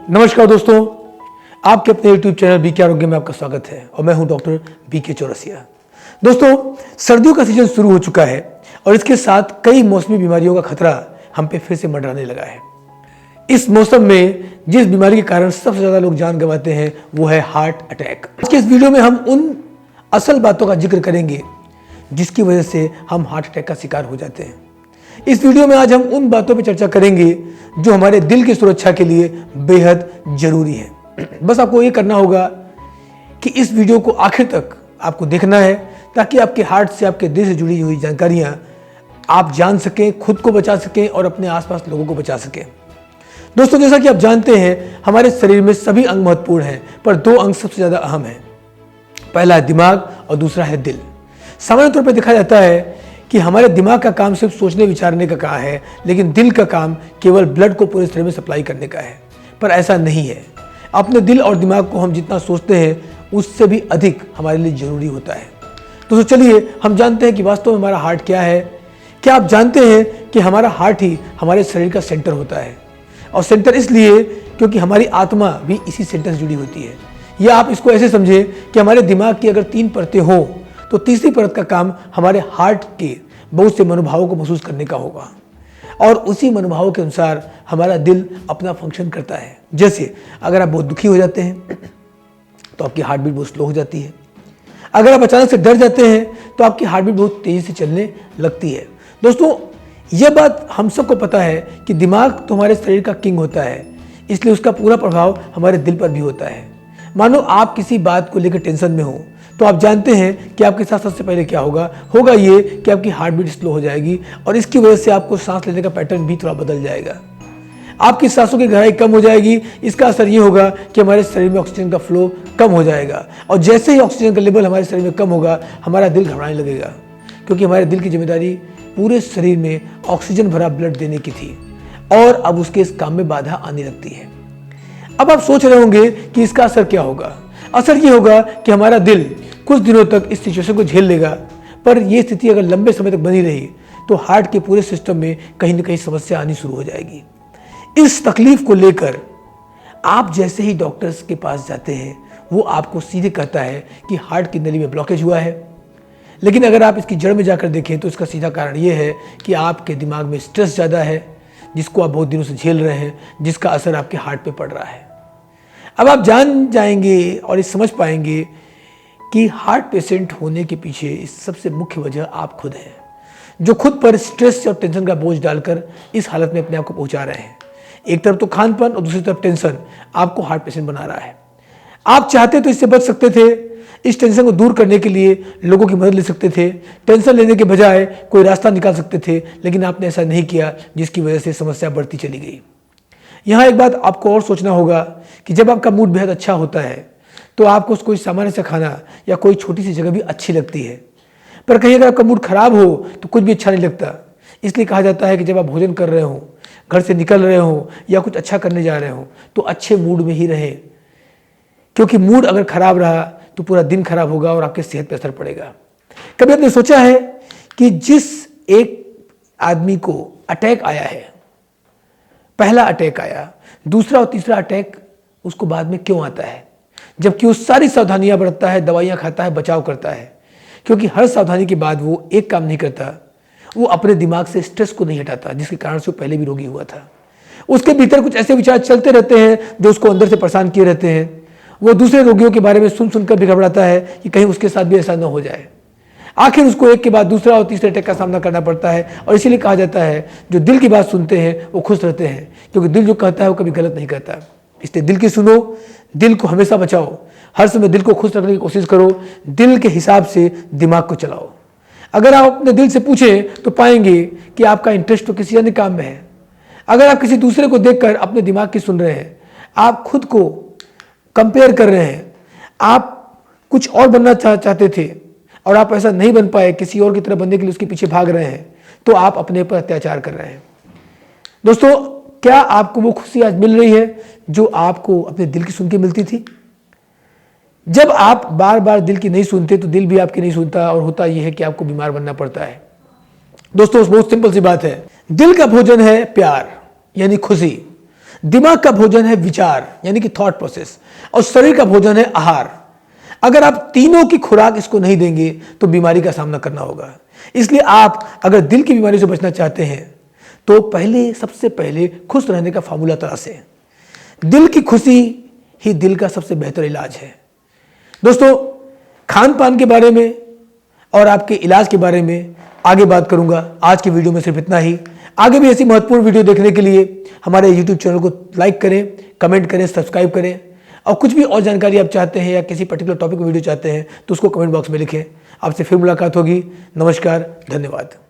नमस्कार दोस्तों, आपके अपने YouTube चैनल बीके आरोग्य में आपका स्वागत है और मैं हूं डॉक्टर बीके चौरसिया। दोस्तों, सर्दियों का सीजन शुरू हो चुका है और इसके साथ कई मौसमी बीमारियों का खतरा हम पे फिर से मंडराने लगा है। इस मौसम में जिस बीमारी के कारण सबसे ज्यादा लोग जान गंवाते हैं वो है हार्ट अटैक। आज के इस वीडियो में हम उन असल बातों का जिक्र करेंगे जिसकी वजह से हम हार्ट अटैक का शिकार हो जाते हैं। इस वीडियो में आज हम उन बातों पर चर्चा करेंगे जो हमारे दिल की सुरक्षा के लिए बेहद जरूरी है। बस आपको ये करना होगा कि इस वीडियो को आखिर तक आपको देखना है ताकि आपके हार्ट से, आपके दिल से जुड़ी हुई जानकारियां आप जान सकें, खुद को बचा सकें और अपने आसपास लोगों को बचा सकें। दोस्तों, जैसा कि आप जानते हैं हमारे शरीर में सभी अंग महत्वपूर्ण हैं, पर दो अंग सबसे ज्यादा अहम हैं। पहला है दिमाग और दूसरा है दिल। सामान्य तौर पर देखा जाता है कि हमारे दिमाग का काम सिर्फ सोचने विचारने का काम है, लेकिन दिल का काम केवल ब्लड को पूरे शरीर में सप्लाई करने का है। पर ऐसा नहीं है। अपने दिल और दिमाग को हम जितना सोचते हैं उससे भी अधिक हमारे लिए जरूरी होता है। तो चलिए हम जानते हैं कि वास्तव में हमारा हार्ट क्या है। क्या आप जानते हैं कि हमारा हार्ट ही हमारे शरीर का सेंटर होता है, और सेंटर इसलिए क्योंकि हमारी आत्मा भी इसी सेंटर से जुड़ी होती है। या आप इसको ऐसे समझें कि हमारे दिमाग की अगर 3 परतें हों तो तीसरी परत का काम हमारे हार्ट के बहुत से मनोभावों को महसूस करने का होगा, और उसी मनोभावों के अनुसार हमारा दिल अपना फंक्शन करता है। जैसे अगर आप बहुत दुखी हो जाते हैं तो आपकी हार्ट बीट बहुत स्लो हो जाती है। अगर आप अचानक से डर जाते हैं तो आपकी हार्ट बीट बहुत तेजी से चलने लगती है। दोस्तों, यह बात हम सबको पता है कि दिमाग तो हमारे शरीर का किंग होता है, इसलिए उसका पूरा प्रभाव हमारे दिल पर भी होता है। मानो आप किसी बात को लेकर टेंशन में हो तो आप जानते हैं कि आपके साथ सबसे पहले क्या होगा ये कि आपकी हार्ट बीट स्लो हो जाएगी, और इसकी वजह से आपको सांस लेने का पैटर्न भी थोड़ा बदल जाएगा। आपकी सांसों की गहराई कम हो जाएगी। इसका असर ये होगा कि हमारे शरीर में ऑक्सीजन का फ्लो कम हो जाएगा, और जैसे ही ऑक्सीजन का लेवल हमारे शरीर में कम होगा हमारा दिल घबराने लगेगा, क्योंकि हमारे दिल की जिम्मेदारी पूरे शरीर में ऑक्सीजन भरा ब्लड देने की थी, और अब उसके इस काम में बाधा आने लगती है। अब आप सोच रहे होंगे कि इसका असर क्या होगा। असर ये होगा कि हमारा दिल कुछ दिनों तक इस सिचुएशन को झेल लेगा, पर यह स्थिति अगर लंबे समय तक बनी रही तो हार्ट के पूरे सिस्टम में कहीं ना कहीं समस्या आनी शुरू हो जाएगी। इस तकलीफ को लेकर आप जैसे ही डॉक्टर्स के पास जाते हैं वो आपको सीधे कहता है कि हार्ट की नली में ब्लॉकेज हुआ है। लेकिन अगर आप इसकी जड़ में जाकर देखें तो इसका सीधा कारण ये है कि आपके दिमाग में स्ट्रेस ज़्यादा है, जिसको आप बहुत दिनों से झेल रहे हैं, जिसका असर आपके हार्ट पे पड़ रहा है। अब आप जान जाएंगे और इस समझ पाएंगे कि हार्ट पेशेंट होने के पीछे इस सबसे मुख्य वजह आप खुद हैं, जो खुद पर स्ट्रेस और टेंशन का बोझ डालकर इस हालत में अपने आप को पहुंचा रहे हैं। एक तरफ तो खानपान और दूसरी तरफ टेंशन आपको हार्ट पेशेंट बना रहा है। आप चाहते तो इससे बच सकते थे। इस टेंशन को दूर करने के लिए लोगों की मदद ले सकते थे, टेंशन लेने के बजाय कोई रास्ता निकाल सकते थे, लेकिन आपने ऐसा नहीं किया, जिसकी वजह से समस्या बढ़ती चली गई। यहाँ एक बात आपको और सोचना होगा कि जब आपका मूड बेहद अच्छा होता है तो आपको कोई सामान्य सा खाना या कोई छोटी सी जगह भी अच्छी लगती है, पर कहीं अगर आपका मूड खराब हो तो कुछ भी अच्छा नहीं लगता। इसलिए कहा जाता है कि जब आप भोजन कर रहे हो, घर से निकल रहे हो या कुछ अच्छा करने जा रहे हो तो अच्छे मूड में ही रहें, क्योंकि मूड अगर खराब रहा तो पूरा दिन खराब होगा और आपके सेहत पर असर पड़ेगा। कभी आपने सोचा है कि जिस एक आदमी को अटैक आया है, पहला अटैक आया, दूसरा और तीसरा अटैक उसको बाद में क्यों आता है, जबकि वो सारी सावधानियां बरतता है, दवाइयां खाता है, बचाव करता है, क्योंकि हर सावधानी के बाद वो एक काम नहीं करता, वो अपने दिमाग से स्ट्रेस को नहीं हटाता, जिसके कारण से वो पहले भी रोगी हुआ था। उसके भीतर कुछ ऐसे विचार चलते रहते हैं जो उसको अंदर से परेशान किए रहते हैं। वो दूसरे रोगियों के बारे में सुन सुनकर भी घबराता है कि कहीं उसके साथ भी ऐसा न हो जाए। आखिर उसको एक के बाद दूसरा और तीसरे अटैक का सामना करना पड़ता है, और इसीलिए कहा जाता है जो दिल की बात सुनते हैं वो खुश रहते हैं, क्योंकि दिल जो कहता है वो कभी गलत नहीं कहता। इसलिए दिल की सुनो, दिल को हमेशा बचाओ, हर समय दिल को खुश रखने की कोशिश करो, दिल के हिसाब से दिमाग को चलाओ। अगर आप अपने दिल से पूछें तो पाएंगे कि आपका इंटरेस्ट तो किसी अन्य काम में है। अगर आप किसी दूसरे को देखकर अपने दिमाग की सुन रहे हैं, आप खुद को कंपेयर कर रहे हैं, आप कुछ और बनना चाहते थे और आप ऐसा नहीं बन पाए, किसी और की तरह बनने के लिए उसके पीछे भाग रहे हैं, तो आप अपने पर अत्याचार कर रहे हैं। दोस्तों, क्या आपको वो खुशी आज मिल रही है जो आपको अपने दिल की सुन के मिलती थी? जब आप बार बार दिल की नहीं सुनते तो दिल भी आपकी नहीं सुनता, और होता यह है कि आपको बीमार बनना पड़ता है। दोस्तों, बहुत सिंपल सी बात है। दिल का भोजन है प्यार, यानी खुशी। दिमाग का भोजन है विचार यानी कि थॉट प्रोसेस, और शरीर का भोजन है आहार। अगर आप तीनों की खुराक इसको नहीं देंगे तो बीमारी का सामना करना होगा। इसलिए आप अगर दिल की बीमारी से बचना चाहते हैं तो सबसे पहले खुश रहने का फार्मूला तलाशें। दिल की खुशी ही दिल का सबसे बेहतर इलाज है। दोस्तों, खान पान के बारे में और आपके इलाज के बारे में आगे बात करूंगा। आज की वीडियो में सिर्फ इतना ही। आगे भी ऐसी महत्वपूर्ण वीडियो देखने के लिए हमारे YouTube चैनल को लाइक करें, कमेंट करें, सब्सक्राइब करें, और कुछ भी और जानकारी आप चाहते हैं या किसी पर्टिकुलर टॉपिक में वीडियो चाहते हैं तो उसको कमेंट बॉक्स में लिखें। आपसे फिर मुलाकात होगी। नमस्कार, धन्यवाद।